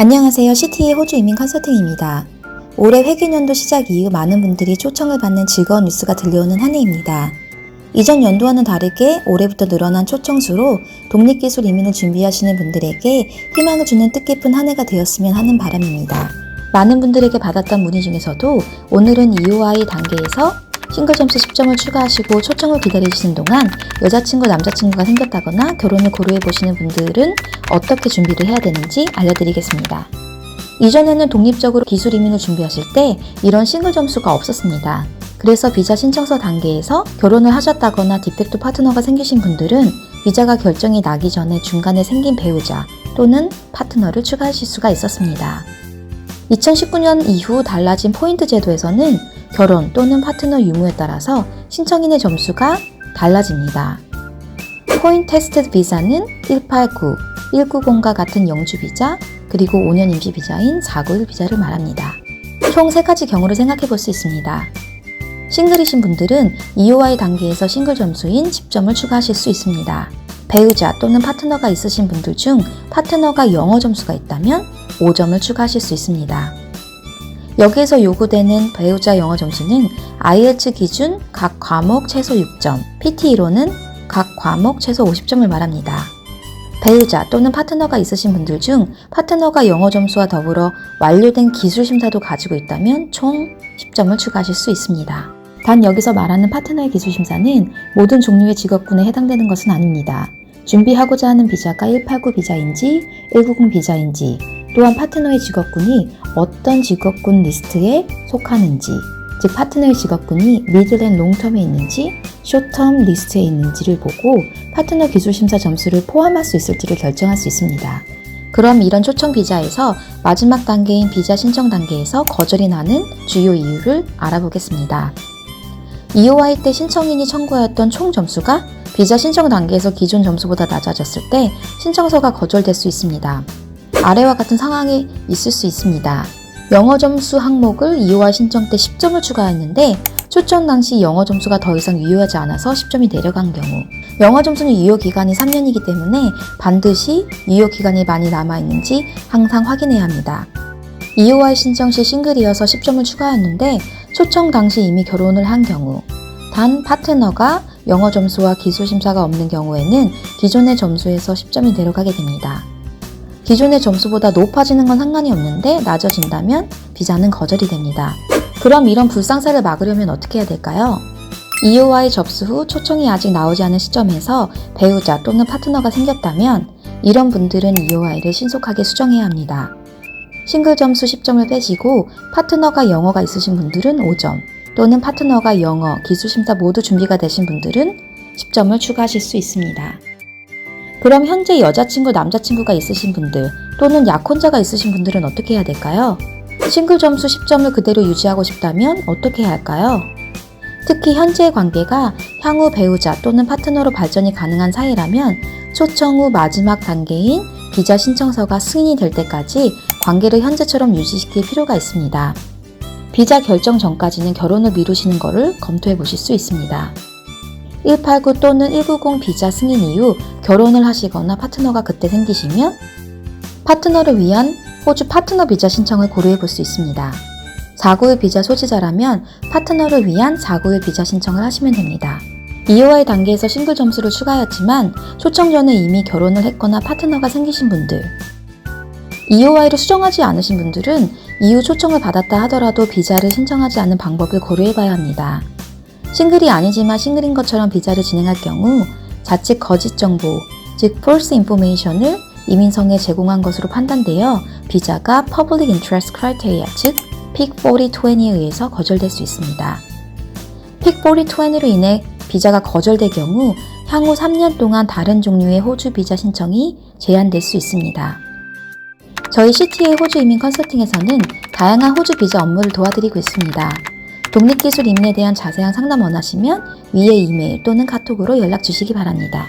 안녕하세요. CT의 호주 이민 컨설팅입니다. 올해 회계연도 시작 이후 많은 분들이 초청을 받는 즐거운 뉴스가 들려오는 한 해입니다. 이전 연도와는 다르게 올해부터 늘어난 초청수로 독립기술 이민을 준비하시는 분들에게 희망을 주는 뜻깊은 한 해가 되었으면 하는 바람입니다. 많은 분들에게 받았던 문의 중에서도 오늘은 EOI 단계에서 싱글 점수 10점을 추가하시고 초청을 기다리시는 동안 여자친구, 남자친구가 생겼다거나 결혼을 고려해보시는 분들은 어떻게 준비를 해야 되는지 알려드리겠습니다. 이전에는 독립적으로 기술 이민을 준비하실 때 이런 싱글 점수가 없었습니다. 그래서 비자 신청서 단계에서 결혼을 하셨다거나 디펙트 파트너가 생기신 분들은 비자가 결정이 나기 전에 중간에 생긴 배우자 또는 파트너를 추가하실 수가 있었습니다. 2019년 이후 달라진 포인트 제도에서는 결혼 또는 파트너 유무에 따라서 신청인의 점수가 달라집니다. 포인트 테스트 비자는 189, 190과 같은 영주 비자, 그리고 5년 임시 비자인 491 비자를 말합니다. 총 3가지 경우를 생각해 볼 수 있습니다. 싱글이신 분들은 EOI 단계에서 싱글 점수인 10점을 추가하실 수 있습니다. 배우자 또는 파트너가 있으신 분들 중 파트너가 영어 점수가 있다면 5점을 추가하실 수 있습니다. 여기에서 요구되는 배우자 영어 점수는 IELTS 기준 각 과목 최소 6점, PTE로는 각 과목 최소 50점을 말합니다. 배우자 또는 파트너가 있으신 분들 중 파트너가 영어 점수와 더불어 완료된 기술 심사도 가지고 있다면 총 10점을 추가하실 수 있습니다. 단 여기서 말하는 파트너의 기술 심사는 모든 종류의 직업군에 해당되는 것은 아닙니다. 준비하고자 하는 비자가 189 비자인지 190 비자인지 또한 파트너의 직업군이 어떤 직업군 리스트에 속하는지, 즉 파트너의 직업군이 미들 앤 롱텀에 있는지 숏텀 리스트에 있는지를 보고 파트너 기술심사 점수를 포함할 수 있을지를 결정할 수 있습니다. 그럼 이런 초청 비자에서 마지막 단계인 비자 신청 단계에서 거절이 나는 주요 이유를 알아보겠습니다. EOI 때 신청인이 청구하였던 총 점수가 비자 신청 단계에서 기존 점수보다 낮아졌을 때 신청서가 거절될 수 있습니다. 아래와 같은 상황이 있을 수 있습니다. 영어 점수 항목을 EOI 신청 때 10점을 추가했는데 초청 당시 영어 점수가 더 이상 유효하지 않아서 10점이 내려간 경우, 영어 점수는 유효 기간이 3년이기 때문에 반드시 유효 기간이 많이 남아있는지 항상 확인해야 합니다. EOI 신청 시 싱글이어서 10점을 추가했는데 초청 당시 이미 결혼을 한 경우, 단 파트너가 영어 점수와 기술 심사가 없는 경우에는 기존의 점수에서 10점이 내려가게 됩니다. 기존의 점수보다 높아지는 건 상관이 없는데 낮아진다면 비자는 거절이 됩니다. 그럼 이런 불상사를 막으려면 어떻게 해야 될까요? EOI 접수 후 초청이 아직 나오지 않은 시점에서 배우자 또는 파트너가 생겼다면 이런 분들은 EOI를 신속하게 수정해야 합니다. 싱글 점수 10점을 빼시고 파트너가 영어가 있으신 분들은 5점, 또는 파트너가 영어, 기술심사 모두 준비가 되신 분들은 10점을 추가하실 수 있습니다. 그럼 현재 여자친구, 남자친구가 있으신 분들 또는 약혼자가 있으신 분들은 어떻게 해야 될까요? 싱글 점수 10점을 그대로 유지하고 싶다면 어떻게 해야 할까요? 특히 현재의 관계가 향후 배우자 또는 파트너로 발전이 가능한 사이라면 초청 후 마지막 단계인 비자 신청서가 승인이 될 때까지 관계를 현재처럼 유지시킬 필요가 있습니다. 비자 결정 전까지는 결혼을 미루시는 것을 검토해 보실 수 있습니다. 189 또는 190 비자 승인 이후 결혼을 하시거나 파트너가 그때 생기시면 파트너를 위한 호주 파트너 비자 신청을 고려해 볼 수 있습니다. 491 비자 소지자라면 파트너를 위한 491 비자 신청을 하시면 됩니다. EOI 단계에서 싱글 점수를 추가하였지만 초청 전에 이미 결혼을 했거나 파트너가 생기신 분들, EOI를 수정하지 않으신 분들은 이후 초청을 받았다 하더라도 비자를 신청하지 않는 방법을 고려해 봐야 합니다. 싱글이 아니지만 싱글인 것처럼 비자를 진행할 경우 자칫 거짓 정보, 즉 false information을 이민성에 제공한 것으로 판단되어 비자가 Public Interest Criteria, 즉 PIC 4020에 의해서 거절될 수 있습니다. PIC 4020로 인해 비자가 거절될 경우 향후 3년 동안 다른 종류의 호주 비자 신청이 제한될 수 있습니다. 저희 CT의 호주 이민 컨설팅에서는 다양한 호주 비자 업무를 도와드리고 있습니다. 독립기술 이민에 대한 자세한 상담 원하시면 위에 이메일 또는 카톡으로 연락 주시기 바랍니다.